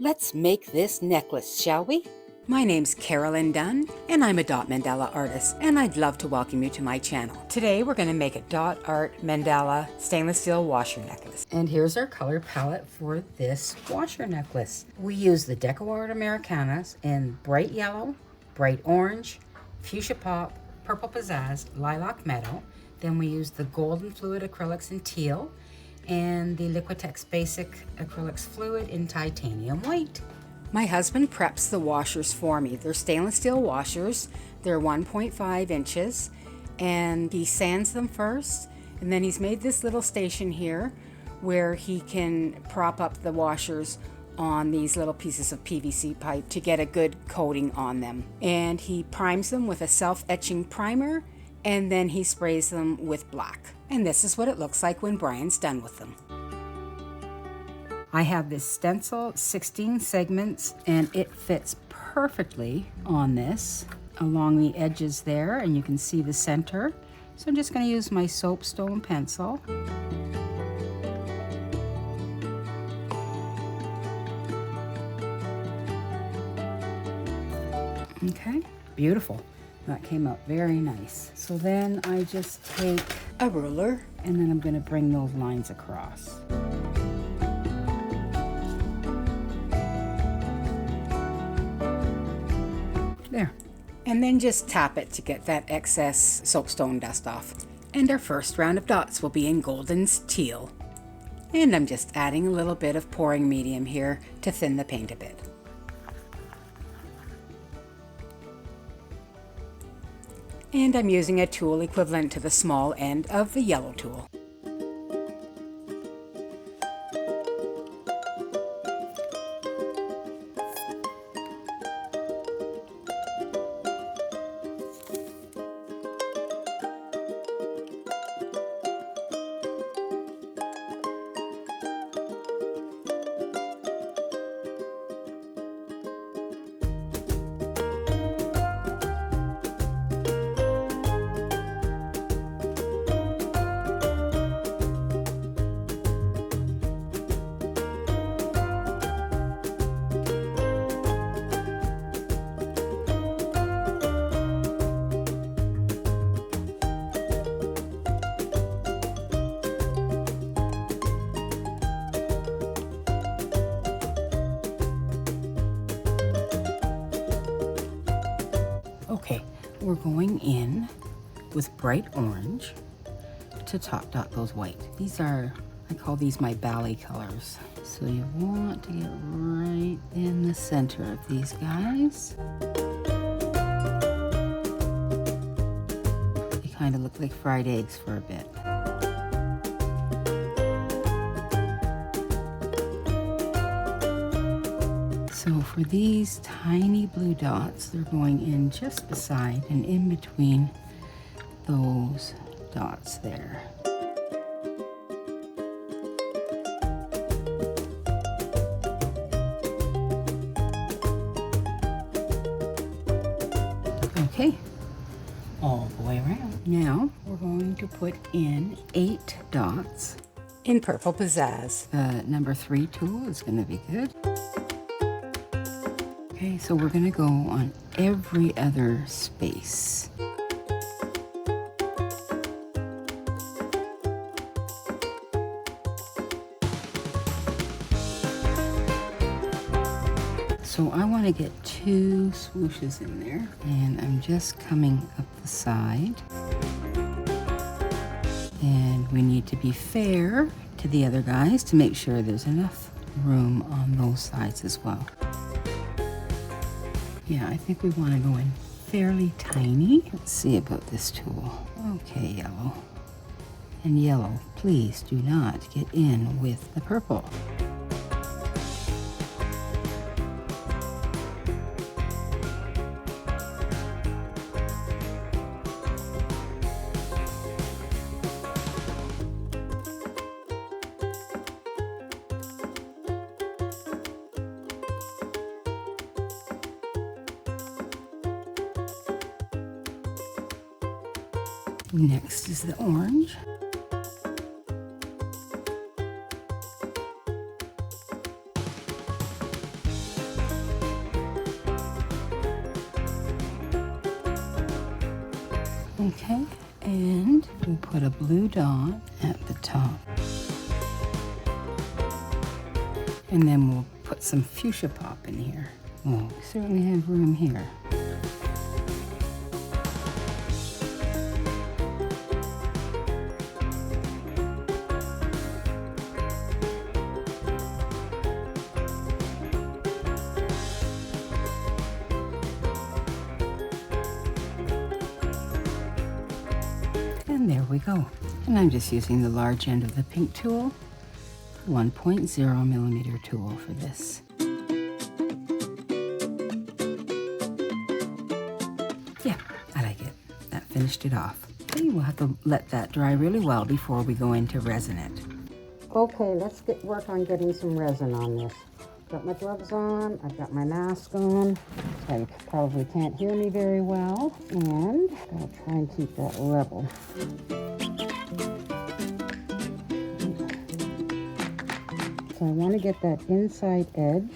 Let's make this necklace, shall we? My name's Carolyn Dunn, and I'm a dot mandala artist, and I'd love to welcome you to my channel. Today we're going to make a dot art mandala stainless steel washer necklace. And here's our color palette for this washer necklace. We use the DecoArt Americanas in bright yellow, bright orange, Fuchsia Pop, purple Pizzazz, Lilac Meadow. Then we use the golden fluid acrylics in teal, and the Liquitex basic acrylics fluid in titanium white. My husband preps the washers for me. They're stainless steel washers. They're 1.5 inches, and he sands them first, and then he's made this little station here where he can prop up the washers on these little pieces of PVC pipe to get a good coating on them. And he primes them with a self-etching primer, and then he sprays them with black. And this is what it looks like when Brian's done with them. I have this stencil, 16 segments, and it fits perfectly on this along the edges there, and you can see the center. So I'm just going to use my soapstone pencil. Okay, beautiful. That came out very nice. So then I just take A ruler. and then I'm going to bring those lines across. There. And then just tap it to get that excess soapstone dust off. And our first round of dots will be in Golden's Teal. And I'm just adding a little bit of pouring medium here to thin the paint a bit. And I'm using a tool equivalent to the small end of the yellow tool. Okay, we're going in with bright orange to top dot those white. These are, I call these my ballet colors. So you want to get right in the center of these guys. They kind of look like fried eggs for a bit. So for these tiny blue dots, they're going in just beside and in between those dots there. Okay, all the way around. Now we're going to put in 8 dots. In purple Pizzazz. The number 3 tool is going to be good. Okay, so we're going to go on every other space. So I want to get 2 swooshes in there, and I'm just coming up the side. And we need to be fair to the other guys to make sure there's enough room on those sides as well. Yeah, I think we want to go in fairly tiny. Let's see about this tool. Okay, yellow. And yellow, please do not get in with the purple. Next is the orange. Okay, and we'll put a blue dot at the top. And then we'll put some Fuchsia Pop in here. Well, we certainly have room here. And there we go. And I'm just using the large end of the pink tool, 1.0 millimeter tool for this. Yeah, I like it. That finished it off. Okay, we'll have to let that dry really well before we go into resin it. Okay, let's get work on getting some resin on this. Got my gloves on, I've got my mask on. So you probably can't hear me very well, and I'll try and keep that level. So I want to get that inside edge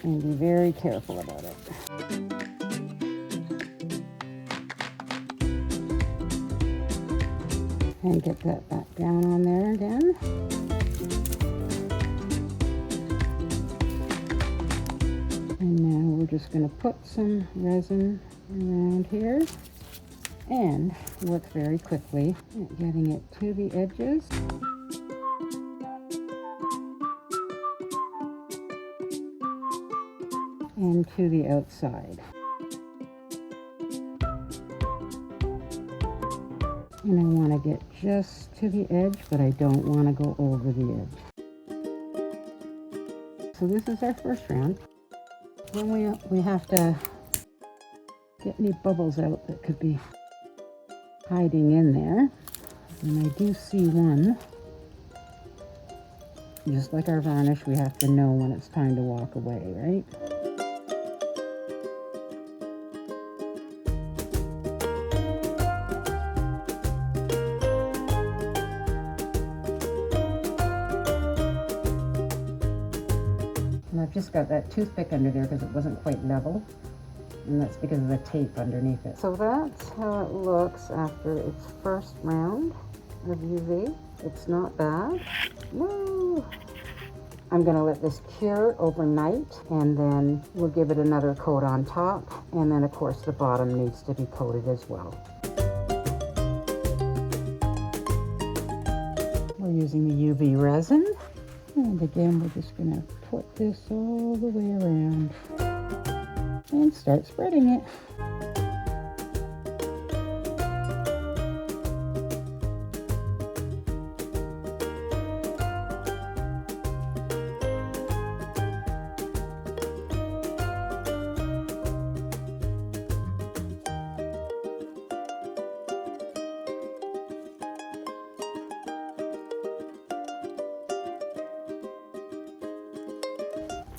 and be very careful about it. And get that back down on there again. And now we're just going to put some resin around here and work very quickly at getting it to the edges. And to the outside. And I want to get just to the edge, but I don't want to go over the edge. So this is our first round. Then we have to get any bubbles out that could be hiding in there. And I do see one. Just like our varnish, we have to know when it's time to walk away, right? I've just got that toothpick under there because it wasn't quite level, and that's because of the tape underneath it. So that's how it looks after its first round of UV. It's not bad. Woo! I'm going to let this cure overnight, and then we'll give it another coat on top, and then of course the bottom needs to be coated as well. We're using the UV resin. And again, we're just going to put this all the way around and start spreading it.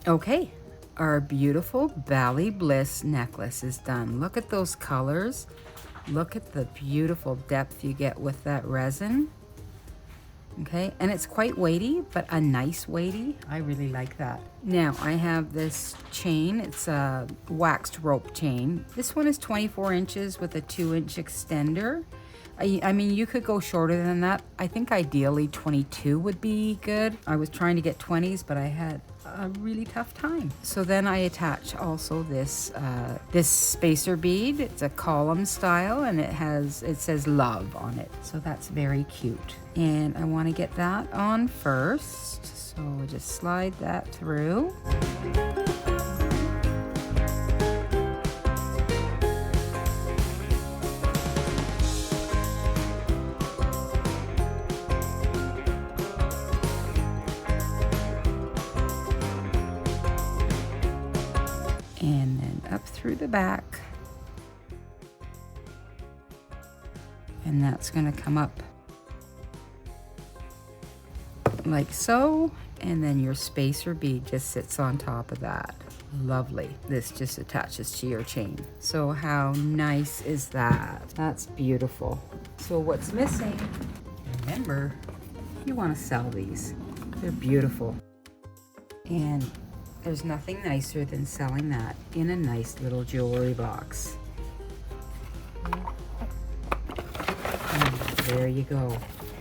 Okay, our beautiful Bali Bliss necklace is done. Look at those colors. Look at the beautiful depth you get with that resin. Okay, and it's quite weighty, but a nice weighty. I really like that. Now I have this chain. It's a waxed rope chain. This one is 24 inches with a 2-inch extender. I mean, you could go shorter than that. I think ideally 22 would be good. I was trying to get 20s, but I had a really tough time. So then I attach also this this spacer bead. It's a column style, and it says love on it. So that's very cute. And I want to get that on first. So we'll just slide that through. And then up through the back, and that's going to come up like so, and then your spacer bead just sits on top of that. Lovely. This just attaches to your chain. So how nice is that? That's beautiful. So what's missing, remember, you want to sell these. They're beautiful, and there's nothing nicer than selling that in a nice little jewelry box. there you go.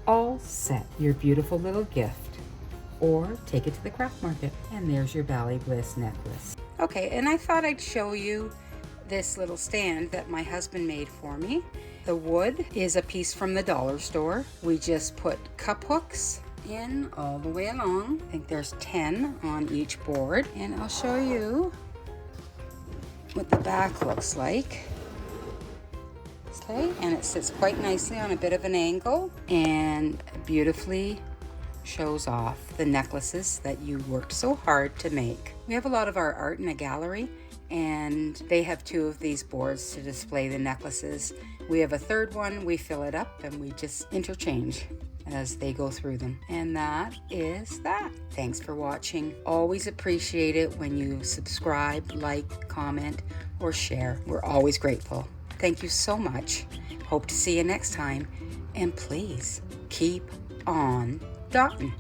All set. Your beautiful little gift. Or take it to the craft market. And there's your Bally Bliss necklace. Okay, and I thought I'd show you this little stand that my husband made for me. The wood is a piece from the dollar store. We just put cup hooks in all the way along. I think there's 10 on each board. And I'll show you what the back looks like. Okay, and it sits quite nicely on a bit of an angle and beautifully shows off the necklaces that you worked so hard to make. We have a lot of our art in a gallery, and they have 2 of these boards to display the necklaces. We have a third one, we fill it up and we just interchange as they go through them. And that is that. Thanks for watching. Always appreciate it when you subscribe, like, comment, or share. We're always grateful. Thank you so much. Hope to see you next time. And please keep on dotting.